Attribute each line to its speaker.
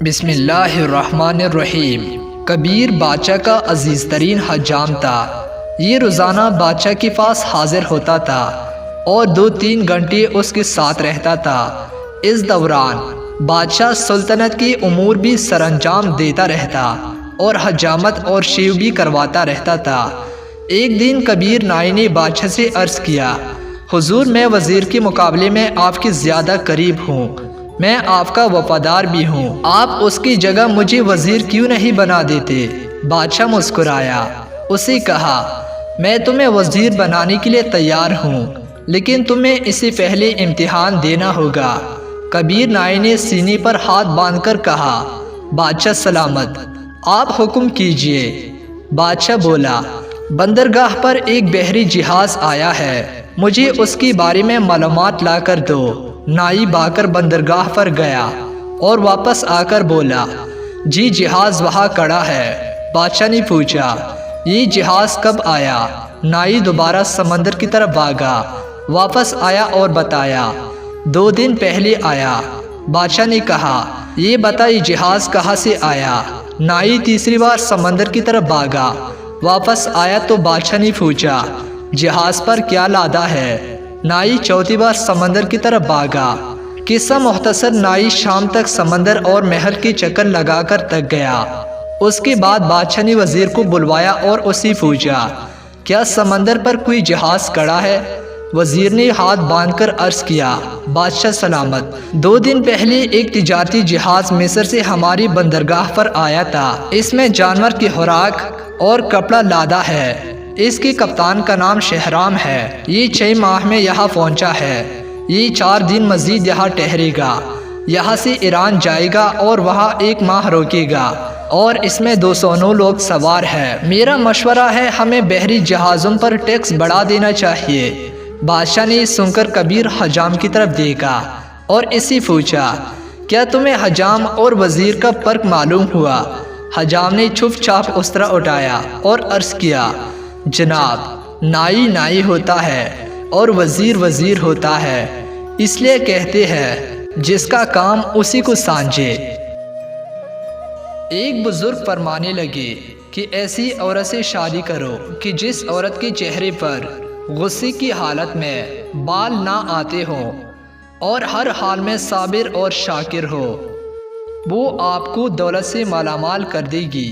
Speaker 1: بسم اللہ الرحمن الرحیم۔ کبیر بادشاہ کا عزیز ترین حجام تھا۔ یہ روزانہ بادشاہ کے پاس حاضر ہوتا تھا اور 2-3 گھنٹے اس کے ساتھ رہتا تھا۔ اس دوران بادشاہ سلطنت کے امور بھی سر انجام دیتا رہتا اور حجامت اور شیو بھی کرواتا رہتا تھا۔ ایک دن کبیر نائی نے بادشاہ سے عرض کیا، حضور، میں وزیر کے مقابلے میں آپ کے زیادہ قریب ہوں، میں آپ کا وفادار بھی ہوں، آپ اس کی جگہ مجھے وزیر کیوں نہیں بنا دیتے؟ بادشاہ مسکرایا، اسے کہا، میں تمہیں وزیر بنانے کے لیے تیار ہوں، لیکن تمہیں اسے پہلے امتحان دینا ہوگا۔ کبیر نائی نے سینے پر ہاتھ باندھ کر کہا، بادشاہ سلامت، آپ حکم کیجئے۔ بادشاہ بولا، بندرگاہ پر ایک بحری جہاز آیا ہے، مجھے اس کے بارے میں معلومات لا کر دو۔ نائی با کر بندرگاہ پر گیا اور واپس آ کر بولا، جی جہاز وہاں کڑا ہے۔ بادشاہ نے پوچھا، یہ جہاز کب آیا؟ نائی دوبارہ سمندر کی طرف بھاگا، واپس آیا اور بتایا، 2 دن پہلے آیا۔ بادشاہ نے کہا، یہ بتا یہ جہاز کہاں سے آیا؟ نائی تیسری بار سمندر کی طرف بھاگا، واپس آیا تو بادشاہ نے پوچھا، جہاز پر کیا لادا ہے؟ نائی چوتھی بار سمندر کی طرف بھاگا۔ قصہ مختصر، نائی شام تک سمندر اور محل کے چکر لگا کر تک گیا۔ اس کے بعد بادشاہ نے وزیر کو بلوایا اور اسے پوچھا، کیا سمندر پر کوئی جہاز کڑا ہے؟ وزیر نے ہاتھ باندھ کر عرض کیا، بادشاہ سلامت، 2 دن پہلے ایک تجارتی جہاز مصر سے ہماری بندرگاہ پر آیا تھا، اس میں جانور کی خوراک اور کپڑا لادا ہے، اس کے کپتان کا نام شہرام ہے، یہ 6 ماہ میں یہاں پہنچا ہے، یہ 4 دن مزید یہاں ٹھہرے گا، یہاں سے ایران جائے گا اور وہاں 1 ماہ روکے گا، اور اس میں 209 لوگ سوار ہیں۔ میرا مشورہ ہے ہمیں بحری جہازوں پر ٹیکس بڑھا دینا چاہیے۔ بادشاہ نے سن کر کبیر حجام کی طرف دیکھا اور اسے پوچھا، کیا تمہیں حجام اور وزیر کا فرق معلوم ہوا؟ حجام نے چھپ چھاپ اسطرا اٹھایا اور عرض کیا، جناب، نائی نائی ہوتا ہے اور وزیر وزیر ہوتا ہے، اس لیے کہتے ہیں جس کا کام اسی کو سانجھے۔ ایک بزرگ فرمانے لگے کہ ایسی عورت سے شادی کرو کہ جس عورت کے چہرے پر غصے کی حالت میں بال نہ آتے ہوں اور ہر حال میں صابر اور شاکر ہو، وہ آپ کو دولت سے مالا مال کر دے گی۔